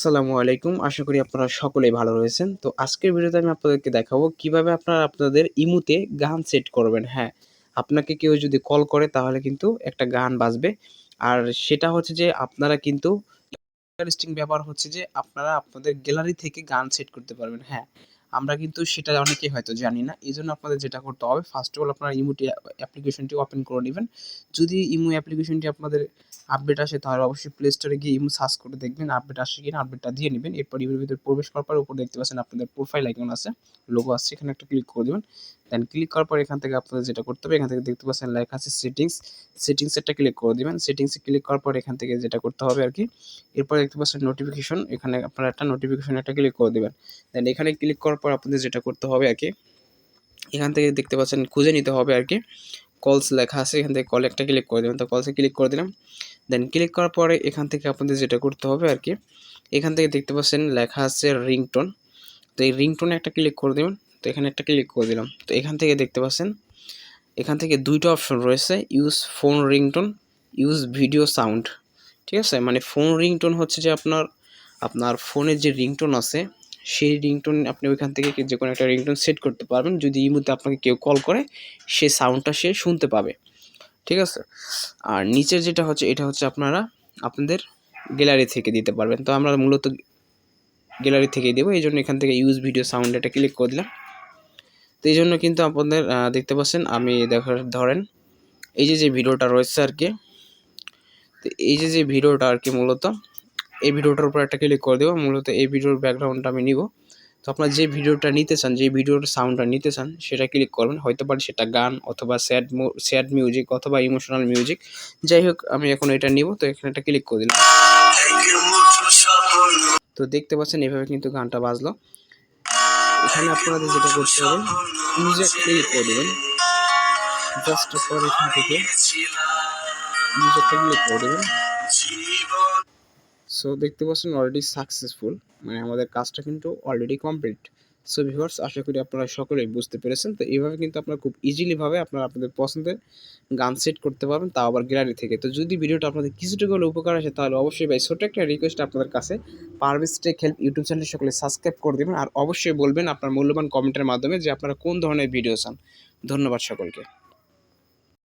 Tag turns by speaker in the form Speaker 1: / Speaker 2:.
Speaker 1: আসসালামু আলাইকুম। আশা করি আপনারা সকলেই ভালো রয়েছেন। তো আজকের ভিডিওতে আমি আপনাদেরকে দেখাবো কিভাবে আপনারা আপনাদের ইমোতে গান সেট করবেন। হ্যাঁ, আপনাকে কেউ যদি কল করে তাহলে কিন্তু একটা গান বাজবে। আর সেটা হচ্ছে যে আপনারা কিন্তু ইন্টারেস্টিং ব্যাপার হচ্ছে যে আপনারা আপনাদের গ্যালারি থেকে গান সেট করতে পারবেন। হ্যাঁ, আমরা কিন্তু সেটা অনেকেই হয়তো জানি না। এজন্য আপনাদের যেটা করতে হবে ফার্স্ট অফ অল আপনারা ইমোটি অ্যাপ্লিকেশনটি ওপেন করে নিবেন। যদি ইমো অ্যাপ্লিকেশনটি আপনাদের আপডেট আসে তাহলে অবশ্যই প্লে স্টোরে গিয়ে ইমো সার্চ করে দেখবেন আপডেট আসে কিনা, আপডেটটা দিয়ে নিবেন। এরপর ইমোর ভিতরে প্রবেশ করার পর উপরে দেখতে পাচ্ছেন আপনাদের প্রোফাইল আইকন আছে, লোগো আসছে, এখানে একটা ক্লিক করে দিবেন। দেন ক্লিক করার পর এখান থেকে আপনাদের যেটা করতে হবে, এখান থেকে দেখতে পাচ্ছেন লেখা আছে সেটিংস, সেটিংস একটা ক্লিক করে দিবেন। সেটিংসে ক্লিক করার পর এখান থেকে যেটা করতে হবে আরকি, এরপর দেখতে পাচ্ছেন নোটিফিকেশন, এখানে আপনারা একটা নোটিফিকেশন একটা ক্লিক করে দিবেন। দেন এখানে ক্লিক করার পর আপনাদের যেটা করতে হবে আরকি, এখান থেকে দেখতে পাচ্ছেন খুঁজে নিতে হবে আরকি, কলস লেখা আছে, এখান থেকে কলে একটা ক্লিক করে দিবেন। তো কলসে ক্লিক করে দিলাম। দেন ক্লিক করার পরে এখান থেকে আপনাদের যেটা করতে হবে আরকি, এখান থেকে দেখতে পাচ্ছেন লেখা আছে রিংটোন। তো এই রিংটোনে একটা ক্লিক করে দিবেন। তো এখানে একটা ক্লিক করে দিলাম। তো এখান থেকে দেখতে পাচ্ছেন, এখান থেকে ২ টা অপশন রয়েছে, use phone ringtone, use video sound. ঠিক আছে? মানে ফোন রিংটোন হচ্ছে যে আপনার ফোনের যে রিংটোন আছে, সেই রিংটোন আপনি ওইখান থেকে যেকোনো একটা রিংটোন সেট করতে পারবেন। যদি এই মুহূর্তে আপনাকে কেউ কল করে, সে সাউন্ডটা সে শুনতে পাবে। ঠিক আছে? আর নিচের যেটা হচ্ছে, এটা হচ্ছে আপনারা আপনাদের গ্যালারি থেকে দিতে পারবেন। তো আমরা মূলত গ্যালারি থেকেই দেবো। এইজন্য এখান থেকে ইউজ ভিডিও সাউন্ড এটা ক্লিক করে দিলাম। তো এইজন্য কিন্তু আপনাদের দেখতে পাচ্ছেন আমি ধরেন এই যে ভিডিওটা রয়েছে আরকি, তো এই যে ভিডিওটা আরকি মূলত এই ভিডিওটার উপর একটা ক্লিক করে দেবো। মূলত এই ভিডিওর ব্যাকগ্রাউন্ডটা আমি নিবো। তো আপনারা যে ভিডিওটা নিতে চান, যে ভিডিওর সাউন্ডটা নিতে চান সেটা ক্লিক করবেন। হয়তো পারে সেটা গান অথবা স্যাড মিউজিক অথবা ইমোশনাল মিউজিক। যাই হোক আমি এখন এটা নিবো। তো এখানে একটা ক্লিক করে দিলাম। তো দেখতে পাচ্ছেন এভাবে কিন্তু গানটা বাজলো। এখানে আপনাদের যেটা করতে হবে, ইউজে একটা ক্লিক করে দেবেন। জাস্ট পর এখান থেকে ইউজে একটা ক্লিক করে দেবেন। সো দেখতে পাচ্ছেন অলরেডি সাকসেসফুল, মানে আমাদের কাজটা কিন্তু অলরেডি কমপ্লিট। সো ভিউয়ার্স, আশা করি আপনারা সকলেই বুঝতে পেরেছেন। তো এইভাবে কিন্তু আপনারা খুব ইজিলি ভাবে আপনারা আপনাদের পছন্দের গান সেট করতে পারবেন, তাও আবার গ্যালারি থেকে। তো যদি ভিডিওটা আপনাদের কিছুটুকু হলেও উপকার আসে তাহলে অবশ্যই ভাই ছোট্ট একটা রিকোয়েস্ট আপনাদের কাছে, পারভেজ টেক হেল্প ইউটিউব চ্যানেলটি সকলে সাবস্ক্রাইব করে দেবেন। আর অবশ্যই বলবেন আপনার মূল্যবান কমেন্টের মাধ্যমে যে আপনারা কোন ধরনের ভিডিও চান। ধন্যবাদ সকলকে।